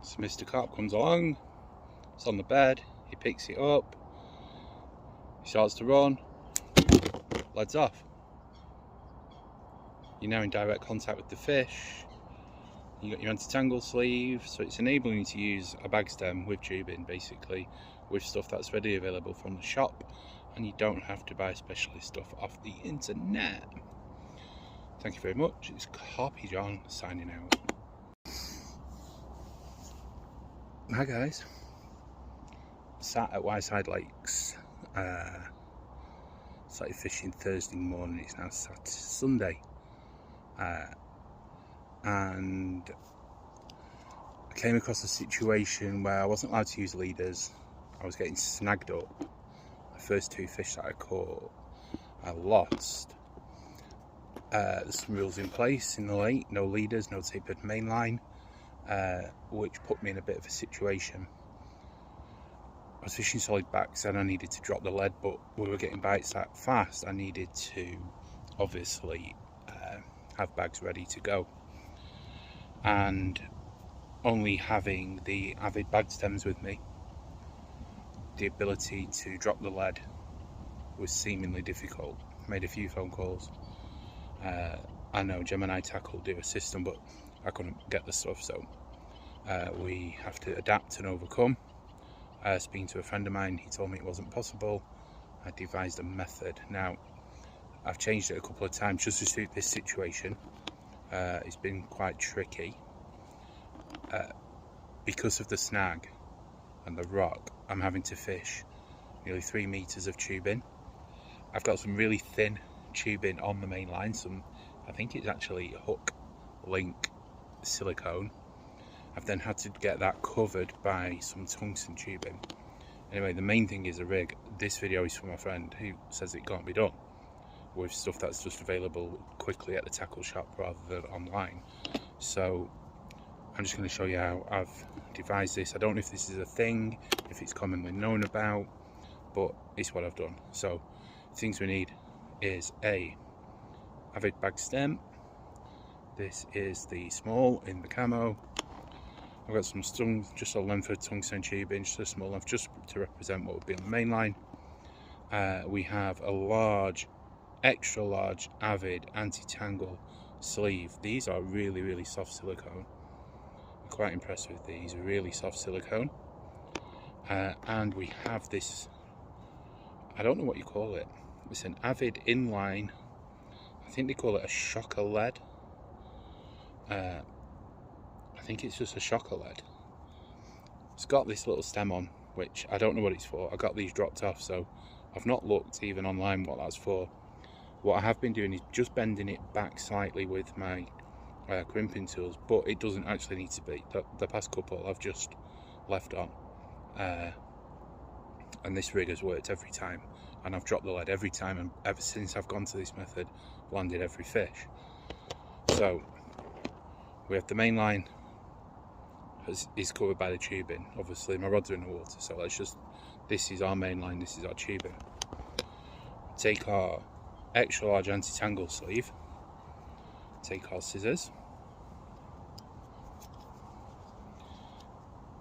So Mr. Carp comes along, it's on the bed, he picks it up, he starts to run, lead's off. You're now in direct contact with the fish. You got your anti-tangle sleeve, so it's enabling you to use a bag stem with tubing, basically, with stuff that's readily available from the shop, and you don't have to buy specialist stuff off the internet. Thank you very much. It's Carpy John signing out. Hi guys. Sat at Whiteside Lakes. Started fishing Thursday morning. It's now Sunday. And I came across a situation where I wasn't allowed to use leaders. I was getting snagged up. The first two fish that I caught, I lost. There's some rules in place in the lake, no leaders, no tapered main line, which put me in a bit of a situation. I was fishing solid bags and I needed to drop the lead, but we were getting bites that fast. I needed to obviously have bags ready to go. And only having the Avid bag stems with me, the ability to drop the lead was seemingly difficult. I made a few phone calls. I know Gemini Tackle do a system, but I couldn't get the stuff, so we have to adapt and overcome. Speaking to a friend of mine, he told me it wasn't possible. I devised a method. Now, I've changed it a couple of times just to suit this situation. It's been quite tricky. Because of the snag and the rock, I'm having to fish nearly 3 meters of tubing. I've got some really thin tubing on the main line, I think it's actually hook link silicone. I've then had to get that covered by some tungsten tubing. Anyway, the main thing is a rig. This video is from my friend who says it can't be done with stuff that's just available quickly at the tackle shop rather than online. So I'm just going to show you how I've devised this. I don't know if this is a thing, if it's commonly known about, but it's what I've done. So things we need is a Avid bag stem. This is the small in the camo. I've got some just a length of tungsten tubing, just a small length, just to represent what would be on the main line. We have a large, extra large Avid anti-tangle sleeve. These are really, really soft silicone. I'm quite impressed with these, really soft silicone. And we have this, I don't know what you call it. It's an Avid inline, I think they call it a shocker lead. I think it's just a shocker lead. It's got this little stem on, which I don't know what it's for. I got these dropped off, so I've not looked even online what that's for. What I have been doing is just bending it back slightly with my crimping tools, but it doesn't actually need to be. The past couple I've just left on, and this rig has worked every time, and I've dropped the lead every time, and ever since I've gone to this method, landed every fish. So we have the main line is covered by the tubing. Obviously my rods are in the water, so this is our main line, this is our tubing. Take our extra large anti-tangle sleeve, take our scissors,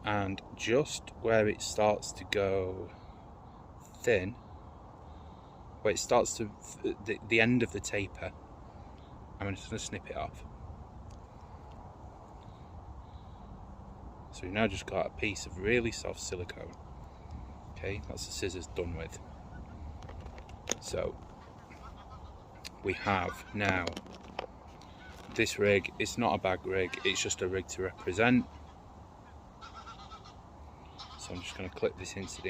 and just where it starts to go thin, where it starts to the end of the taper, I'm just going to snip it off. So we've now just got a piece of really soft silicone. Okay, that's the scissors done with. So we have now this rig. It's not a bag rig, it's just a rig to represent. So I'm just going to clip this into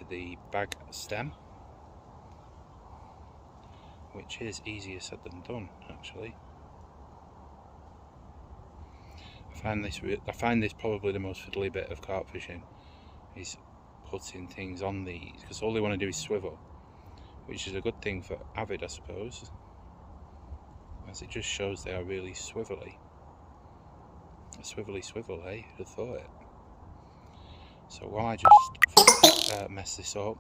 the bag stem, which is easier said than done, actually. I find this probably the most fiddly bit of carp fishing, is putting things on these, because all they want to do is swivel, which is a good thing for Avid, I suppose, as it just shows they are really swivelly. A swivelly swivel, eh? Who'd have thought it? So while I just mess this up,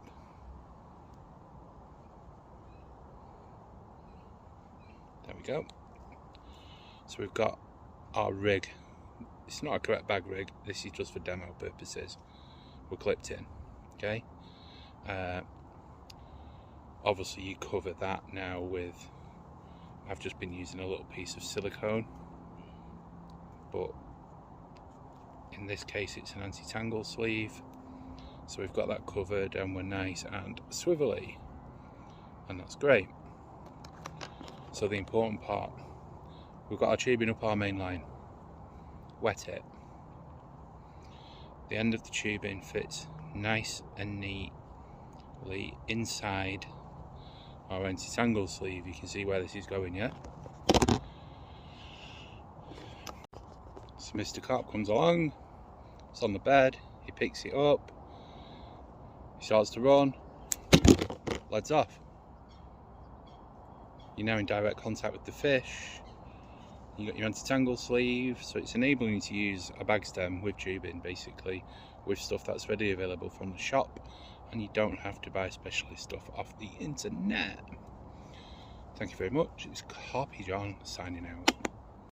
there we go. So we've got our rig. It's not a correct bag rig, this is just for demo purposes. We're clipped in, okay? Obviously you cover that now with, I've just been using a little piece of silicone, but in this case it's an anti-tangle sleeve. So we've got that covered and we're nice and swivelly, and that's great. So the important part, we've got our tubing up our main line, wet it. The end of the tubing fits nice and neatly inside our anti-tangle sleeve. You can see where this is going, yeah? So Mr. Cop comes along, it's on the bed, he picks it up, he starts to run, leads off. You're now in direct contact with the fish. You got your anti-tangle sleeve, so it's enabling you to use a bag stem with tubing, basically, with stuff that's readily available from the shop, and you don't have to buy specialist stuff off the internet. Thank you very much. It's Carpy John signing out.